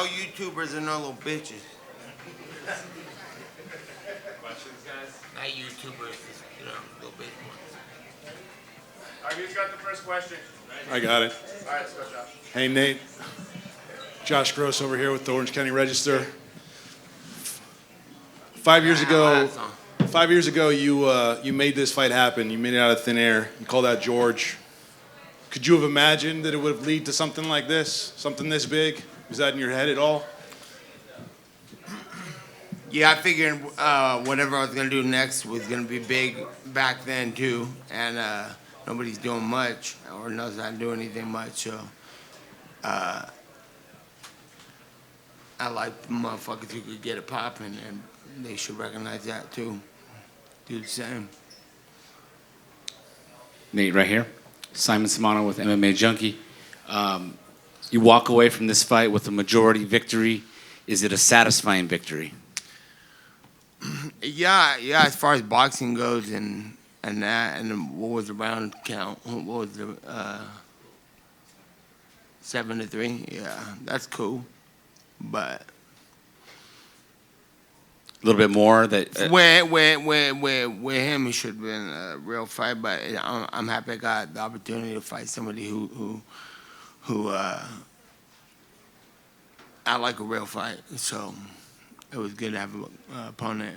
No YouTubers are no little bitches. Questions, guys? Not YouTubers, little bitch ones. All right, who's got the first question? I got it. All right, let's go, Josh. Hey, Nate. Josh Gross over here with the Orange County Register. 5 years ago, 5 years ago, you made this fight happen. You made it out of thin air. You called out George. Could you have imagined that it would lead to something like this, something this big? Was that in your head at all? Yeah, I figured whatever I was gonna do next was gonna be big back then too, and nobody's doing much or knows how to do anything much. So I like motherfuckers who could get it popping, and they should recognize that too. Do the same. Nate, right here. Simon Simano with MMA Junkie. You walk away from this fight with a majority victory. Is it a satisfying victory? Yeah. As far as boxing goes, and that, and what was the round count? What was the 7-3? Yeah, that's cool, but A little bit more that. with him, it should have been a real fight. But I'm happy I got the opportunity to fight somebody who I like a real fight. So it was good to have an opponent.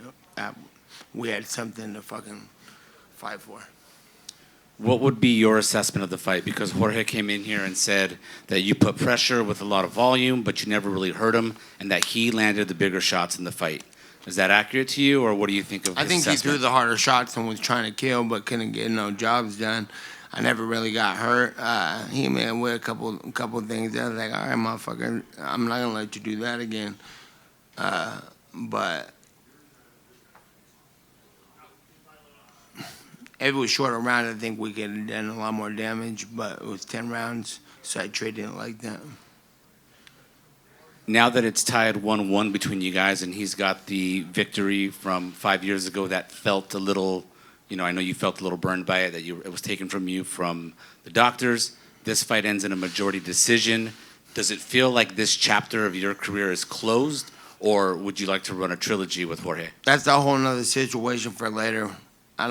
We had something to fucking fight for. What would be your assessment of the fight? Because Jorge came in here and said that you put pressure with a lot of volume, but you never really hurt him, and that he landed the bigger shots in the fight. Is that accurate to you, or what do you think of his I think assessment? he threw the harder shots and was trying to kill, but couldn't get no jobs done. I never really got hurt. He made with a couple things. I was like, all right, motherfucker, I'm not gonna let you do that again. But if it was shorter round, I think we could have done a lot more damage. But it was 10 rounds, so I treated it like that. Now that it's tied 1-1 between you guys, and he's got the victory from 5 years ago, that felt a little, I know you felt a little burned by it, that it was taken from you from the doctors. This fight ends in a majority decision. Does it feel like this chapter of your career is closed, or would you like to run a trilogy with Jorge? That's a whole nother situation for later. I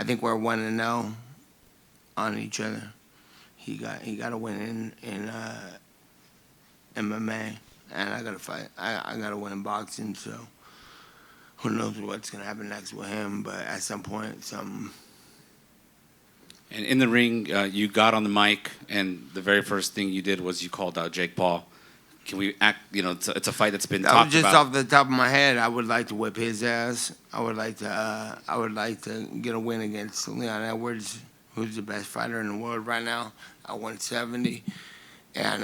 think we're 1-0 on each other. He got to win in MMA, and I got to fight. I got to win in boxing. So who knows what's gonna happen next with him? But at some point, something. And in the ring, you got on the mic, and the very first thing you did was you called out Jake Paul. Can we act? It's a fight that's been talked Just about. off the top of my head, I would like to whip his ass. I would like to get a win against Leon Edwards, who's the best fighter in the world right now at 170, and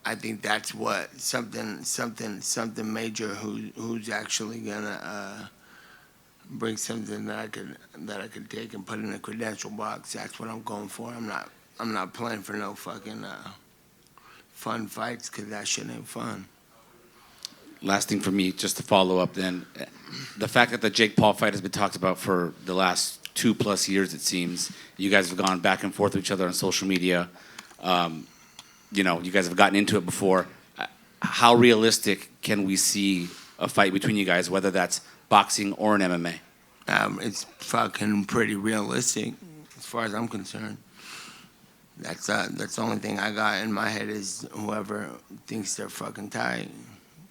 I think that's what something major who's actually gonna bring something that I could take and put in a credential box. That's what I'm going for. I'm not playing for no fucking fun fights, because that shit ain't fun. Last thing for me, just to follow up then, the fact that the Jake Paul fight has been talked about for the last 2+ years, it seems. You guys have gone back and forth with each other on social media. You guys have gotten into it before. How realistic can we see a fight between you guys, whether that's boxing or an MMA? It's fucking pretty realistic, as far as I'm concerned. That's the only thing I got in my head is whoever thinks they're fucking tight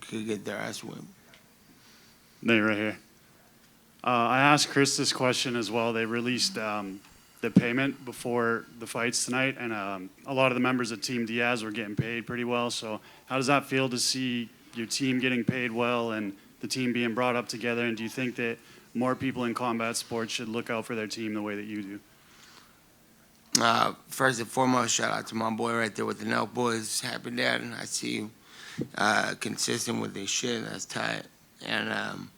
could get their ass whipped. Nate, right here. I asked Chris this question as well. They released the payment before the fights tonight, and a lot of the members of Team Diaz were getting paid pretty well. So how does that feel to see your team getting paid well and the team being brought up together? And do you think that more people in combat sports should look out for their team the way that you do? First and foremost, shout out to my boy right there with the Nelk Boys. Happy Dad, and I see you consistent with this shit. That's tight. And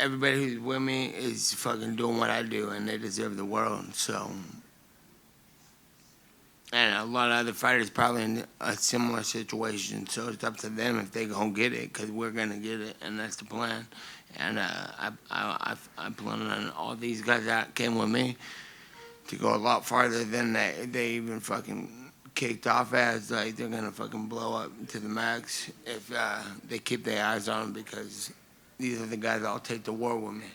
everybody who's with me is fucking doing what I do, and they deserve the world. So, and a lot of other fighters probably in a similar situation. So it's up to them if they gonna get it, because we're gonna get it, and that's the plan. And I plan on all these guys that came with me to go a lot farther than they even fucking kicked off as. Like, they're gonna fucking blow up to the max if they keep their eyes on them, because these are the guys that'll take the war with me.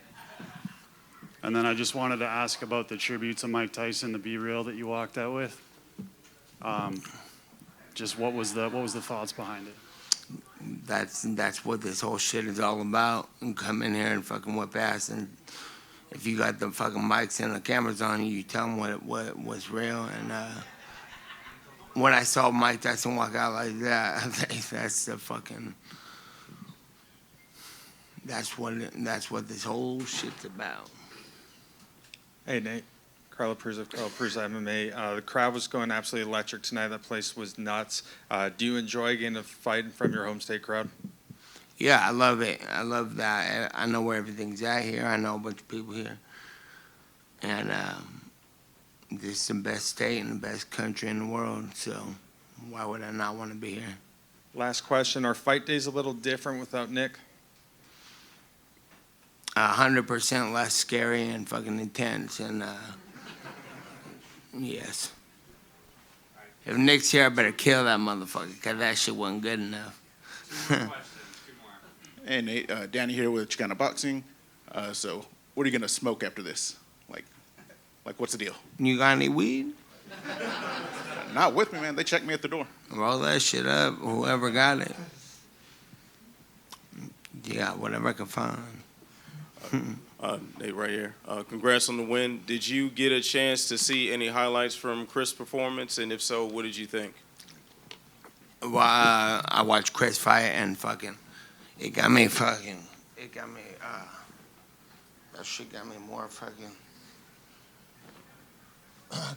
And then I just wanted to ask about the tribute to Mike Tyson, the Be Real that you walked out with. Just what was the thoughts behind it? That's what this whole shit is all about. And come in here and fucking whip ass, and if you got the fucking mics and the cameras on you, you tell them what was real. And when I saw Mike Tyson walk out like that, I think that's the fucking. That's what this whole shit's about. Hey, Nate. Carlo Peruzza, MMA. The crowd was going absolutely electric tonight. That place was nuts. Do you enjoy getting to fight from your home state crowd? Yeah, I love it. I love that. I know where everything's at here. I know a bunch of people here. And this is the best state and the best country in the world, so why would I not want to be here? Last question. Are fight days a little different without Nick? 100% less scary and fucking intense, and yes. If Nick's here, I better kill that motherfucker, because that shit wasn't good enough. Hey, Nate, Danny here with Chicana Boxing. So, what are you gonna smoke after this? Like, what's the deal? You got any weed? Not with me, man. They checked me at the door. Roll that shit up, whoever got it. Yeah, whatever I can find. Nate, right here. Congrats on the win. Did you get a chance to see any highlights from Chris' performance? And if so, what did you think? Well, I watched Chris fight, and fucking, that shit got me more fucking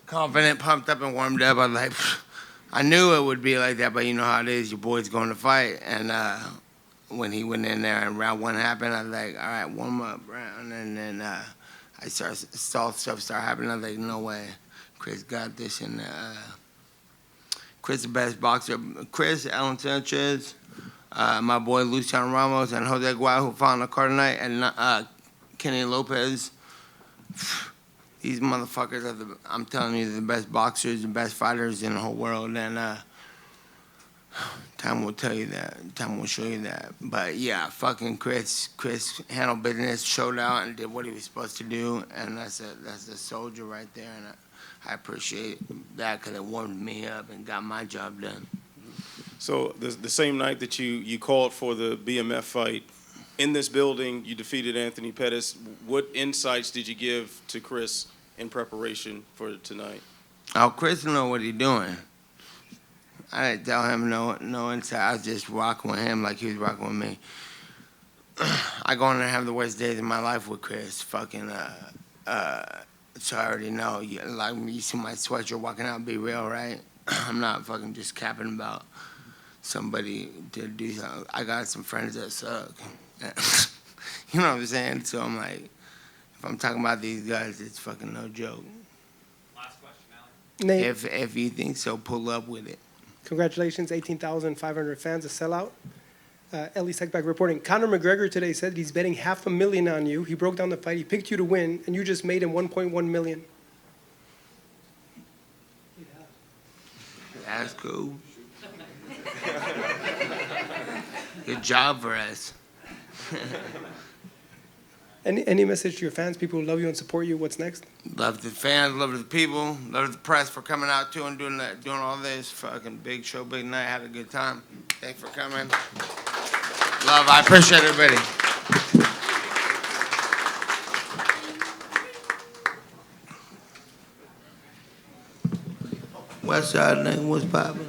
confident, pumped up, and warmed up. I knew it would be like that, but you know how it is. Your boy's going to fight, and when he went in there and round one happened, I was like, all right, warm up round. And then I saw stuff start happening. I was like, no way. Chris got this. And Chris the best boxer. Chris, Alan Sanchez, my boy Luciano Ramos, and Jose Aguilar, who fought on the card tonight, and Kenny Lopez. These motherfuckers are I'm telling you, the best boxers, the best fighters in the whole world. And time will tell you that. Time will show you that. But yeah, fucking Chris handled business, showed out, and did what he was supposed to do. And that's a soldier right there. And I appreciate that, because it warmed me up and got my job done. So the same night that you called for the BMF fight, in this building, you defeated Anthony Pettis. What insights did you give to Chris in preparation for tonight? Oh, Chris know what he's doing. I didn't tell him no insight. I was just rocking with him like he was rocking with me. I go in there and have the worst days of my life with Chris. Fucking, so I already know. Like, you see my sweatshirt walking out, Be Real, right? I'm not fucking just capping about somebody to do something. I got some friends that suck. You know what I'm saying? So I'm like, if I'm talking about these guys, it's fucking no joke. Last question, Allie. Nate, If you think so, pull up with it. congratulations, 18,500 fans, a sellout. Ellie Seckback reporting. Conor McGregor today said he's betting $500,000 on you. He broke down the fight. He picked you to win, and you just made him $1.1 million. That's cool. Good job for us. Any message to your fans, people who love you and support you? What's next? Love the fans, love the people, love the press for coming out too and doing all this. Fucking big show, big night. Had a good time. Thanks for coming. Love, I appreciate everybody. West Side nigga, what's poppin'?